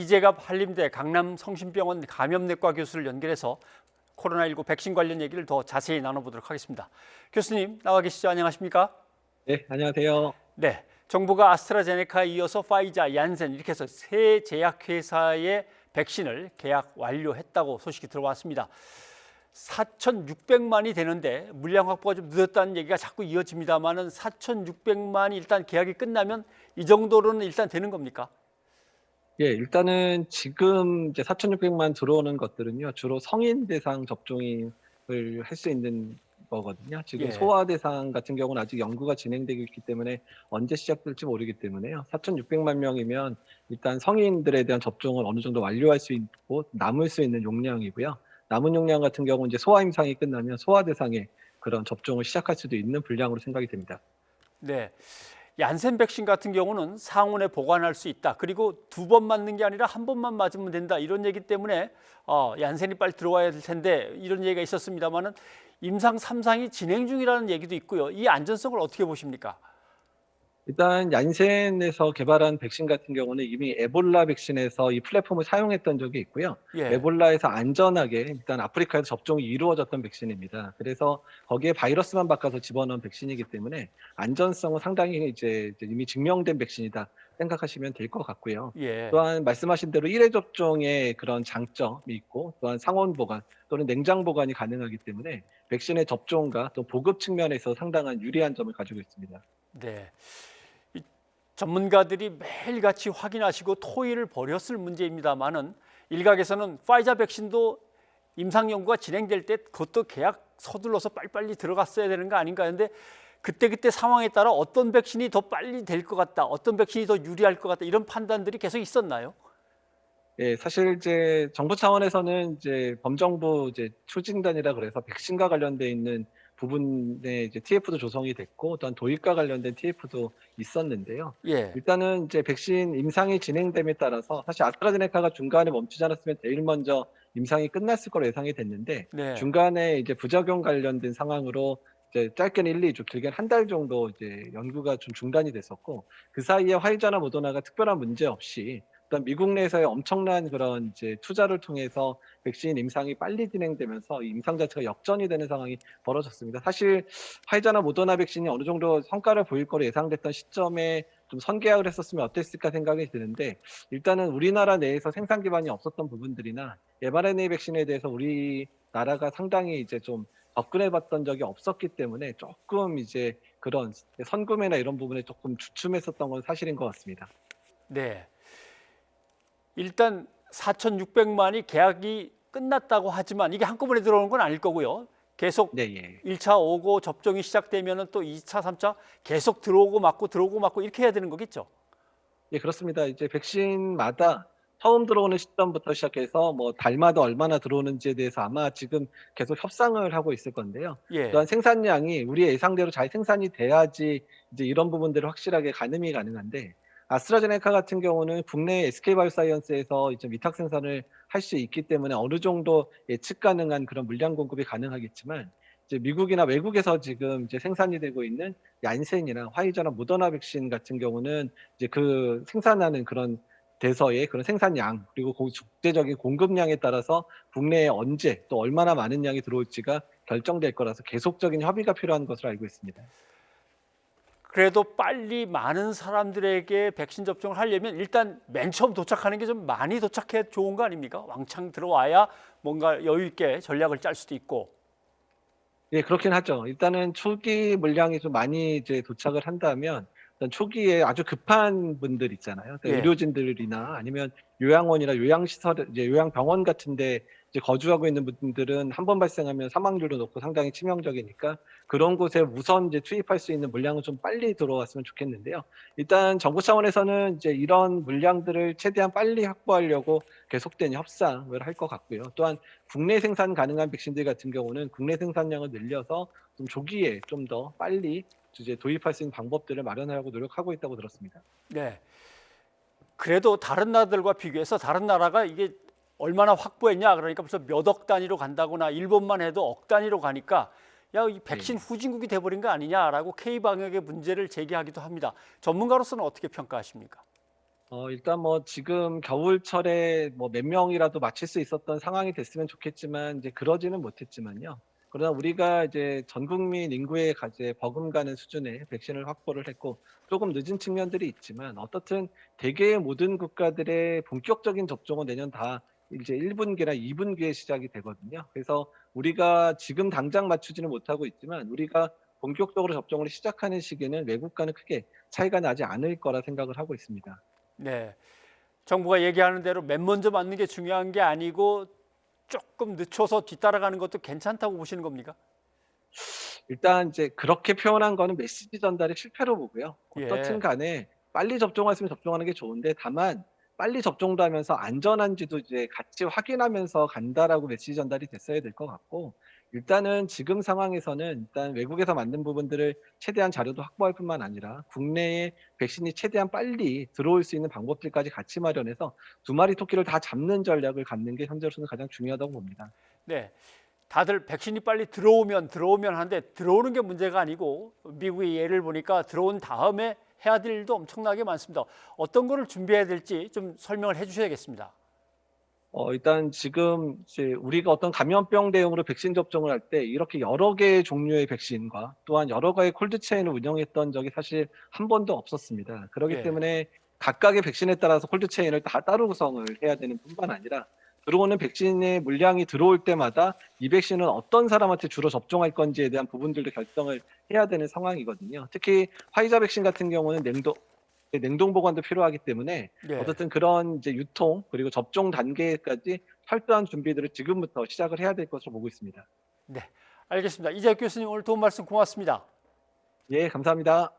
이재갑 한림대 강남성심병원 감염내과 교수를 연결해서 코로나19 백신 관련 얘기를 더 자세히 나눠보도록 하겠습니다. 교수님 나와 계시죠? 안녕하십니까? 네, 안녕하세요. 네, 정부가 아스트라제네카에 이어서 파이자, 얀센 이렇게 해서 세 제약회사의 백신을 계약 완료했다고 소식이 들어왔습니다. 4,600만이 되는데 물량 확보가 좀 늦었다는 얘기가 자꾸 이어집니다만은 4,600만이 일단 계약이 끝나면 이 정도로는 일단 되는 겁니까? 예, 일단은 지금 이제 4,600만 들어오는 것들은요, 주로 성인 대상 접종을 할 수 있는 거거든요. 지금 예. 소아 대상 같은 경우는 아직 연구가 진행되고 있기 때문에 언제 시작될지 모르기 때문에요. 4,600만 명이면 일단 성인들에 대한 접종을 어느 정도 완료할 수 있고 남을 수 있는 용량이고요. 남은 용량 같은 경우는 이제 소아 임상이 끝나면 소아 대상의 그런 접종을 시작할 수도 있는 분량으로 생각이 됩니다. 네. 얀센 백신 같은 경우는 상온에 보관할 수 있다. 그리고 두 번 맞는 게 아니라 한 번만 맞으면 된다. 이런 얘기 때문에 얀센이 빨리 들어와야 될 텐데 이런 얘기가 있었습니다만은 임상 3상이 진행 중이라는 얘기도 있고요. 이 안전성을 어떻게 보십니까? 일단 얀센에서 개발한 백신 같은 경우는 이미 에볼라 백신에서 이 플랫폼을 사용했던 적이 있고요. 예. 에볼라에서 안전하게 일단 아프리카에서 접종이 이루어졌던 백신입니다. 그래서 거기에 바이러스만 바꿔서 집어넣은 백신이기 때문에 안전성은 상당히 이제 이미 증명된 백신이다 생각하시면 될 것 같고요. 예. 또한 말씀하신 대로 1회 접종의 그런 장점이 있고 또한 상온 보관 또는 냉장 보관이 가능하기 때문에 백신의 접종과 또 보급 측면에서 상당한 유리한 점을 가지고 있습니다. 네. 이 전문가들이 매일같이 확인하시고 토의를 벌였을 문제입니다만은 일각에서는 파이자 백신도 임상 연구가 진행될 때 그것도 계약 서둘러서 빨리빨리 들어갔어야 되는 거 아닌가 하는데 그때그때 상황에 따라 어떤 백신이 더 빨리 될 것 같다, 어떤 백신이 더 유리할 것 같다 이런 판단들이 계속 있었나요? 예. 사실 이제 정부 차원에서는 이제 범정부 이제 추진단이라 그래서 백신과 관련돼 있는 부분에 이제 TF도 조성이 됐고 또한 도입과 관련된 TF도 있었는데요. 예. 일단은 이제 백신 임상이 진행됨에 따라서 사실 아스트라제네카가 중간에 멈추지 않았으면 제일 먼저 임상이 끝났을 거로 예상이 됐는데 네. 중간에 이제 부작용 관련된 상황으로 이제 짧게는 1-2주 길게는 한 달 정도 이제 연구가 좀 중단이 됐었고 그 사이에 화이자나 모더나가 특별한 문제 없이 일단 미국 내에서의 엄청난 그런 이제 투자를 통해서 백신 임상이 빨리 진행되면서 이 임상 자체가 역전이 되는 상황이 벌어졌습니다. 사실 화이자나 모더나 백신이 어느 정도 성과를 보일 거로 예상됐던 시점에 좀 선계약을 했었으면 어땠을까 생각이 드는데 일단은 우리나라 내에서 생산 기반이 없었던 부분들이나 mRNA 백신에 대해서 우리나라가 상당히 이제 좀 접근해 봤던 적이 없었기 때문에 조금 이제 그런 선구매나 이런 부분에 조금 주춤했었던 건 사실인 것 같습니다. 네. 일단 4,600만이 계약이 끝났다고 하지만 이게 한꺼번에 들어오는 건 아닐 거고요. 계속 네 예. 1차 오고 접종이 시작되면은 또 2차, 3차 계속 들어오고 맞고 이렇게 해야 되는 거겠죠? 예 그렇습니다. 이제 백신마다 처음 들어오는 시점부터 시작해서 뭐 달마다 얼마나 들어오는지에 대해서 아마 지금 계속 협상을 하고 있을 건데요. 또한 예. 생산량이 우리의 예상대로 잘 생산이 돼야지 이제 이런 부분들을 확실하게 가늠이 가능한데 아스트라제네카 같은 경우는 국내 SK바이오사이언스에서 이제 위탁 생산을 할 수 있기 때문에 어느 정도 예측 가능한 그런 물량 공급이 가능하겠지만 이제 미국이나 외국에서 지금 이제 생산이 되고 있는 얀센이나 화이자나 모더나 백신 같은 경우는 이제 그 생산하는 그런 대서의 그런 생산량 그리고 국제적인 공급량에 따라서 국내에 언제 또 얼마나 많은 양이 들어올지가 결정될 거라서 계속적인 협의가 필요한 것으로 알고 있습니다. 그래도 빨리 많은 사람들에게 백신 접종을 하려면 일단 맨 처음 도착하는 게 좀 많이 도착해 좋은 거 아닙니까? 왕창 들어와야 뭔가 여유 있게 전략을 짤 수도 있고. 예 그렇긴 하죠. 일단은 초기 물량이 좀 많이 이제 도착을 한다면 일단 초기에 아주 급한 분들 있잖아요. 그러니까 예. 의료진들이나 아니면 요양원이나 요양시설 이제 요양병원 같은 데 이제 거주하고 있는 분들은 한 번 발생하면 사망률도 높고 상당히 치명적이니까 그런 곳에 우선 이제 투입할 수 있는 물량은 좀 빨리 들어왔으면 좋겠는데요. 일단 정부 차원에서는 이제 이런 물량들을 최대한 빨리 확보하려고 계속된 협상을 할 것 같고요. 또한 국내 생산 가능한 백신들 같은 경우는 국내 생산량을 늘려서 좀 조기에 좀 더 빨리 이제 도입할 수 있는 방법들을 마련하려고 노력하고 있다고 들었습니다. 네. 그래도 다른 나라들과 비교해서 다른 나라가 이게 얼마나 확보했냐 그러니까 벌써 몇 억 단위로 간다거나 일본만 해도 억 단위로 가니까 야, 이 백신 네. 후진국이 돼버린 거 아니냐라고 K 방역의 문제를 제기하기도 합니다. 전문가로서는 어떻게 평가하십니까? 일단 뭐 지금 겨울철에 뭐 몇 명이라도 맞힐 수 있었던 상황이 됐으면 좋겠지만 이제 그러지는 못했지만요. 그러나 우리가 이제 전 국민 인구에 이제 버금가는 수준의 백신을 확보를 했고 조금 늦은 측면들이 있지만 어떻든 대개의 모든 국가들의 본격적인 접종은 내년 다 이제 1분기나 2분기에 시작이 되거든요. 그래서 우리가 지금 당장 맞추지는 못하고 있지만 우리가 본격적으로 접종을 시작하는 시기는 외국과는 크게 차이가 나지 않을 거라 생각을 하고 있습니다. 네. 정부가 얘기하는 대로 맨 먼저 맞는 게 중요한 게 아니고 조금 늦춰서 뒤따라가는 것도 괜찮다고 보시는 겁니까? 일단 이제 그렇게 표현한 거는 메시지 전달의 실패로 보고요. 어떻든 예. 간에 빨리 접종할 수 있으면 접종하는 게 좋은데 다만 빨리 접종도 하면서 안전한지도 이제 같이 확인하면서 간다라고 메시지 전달이 됐어야 될 것 같고 일단은 지금 상황에서는 일단 외국에서 만든 부분들을 최대한 자료도 확보할 뿐만 아니라 국내에 백신이 최대한 빨리 들어올 수 있는 방법들까지 같이 마련해서 두 마리 토끼를 다 잡는 전략을 갖는 게 현재로서는 가장 중요하다고 봅니다. 네. 다들 백신이 빨리 들어오면 하는데 들어오는 게 문제가 아니고 미국의 예를 보니까 들어온 다음에 해야 될 일도 엄청나게 많습니다. 어떤 거를 준비해야 될지 좀 설명을 해 주셔야겠습니다. 일단 지금 이제 우리가 어떤 감염병 대응으로 백신 접종을 할 때 이렇게 여러 개의 종류의 백신과 또한 여러 가지 콜드 체인을 운영했던 적이 사실 한 번도 없었습니다. 그렇기 예. 때문에 각각의 백신에 따라서 콜드 체인을 다 따로 구성을 해야 되는 뿐만 아니라 들어오는 백신의 물량이 들어올 때마다 이 백신은 어떤 사람한테 주로 접종할 건지에 대한 부분들도 결정을 해야 되는 상황이거든요. 특히 화이자 백신 같은 경우는 냉동 보관도 필요하기 때문에 예. 어쨌든 그런 이제 유통 그리고 접종 단계까지 철저한 준비들을 지금부터 시작을 해야 될 것으로 보고 있습니다. 네. 알겠습니다. 이재학 교수님 오늘 도움 말씀 고맙습니다. 예, 감사합니다.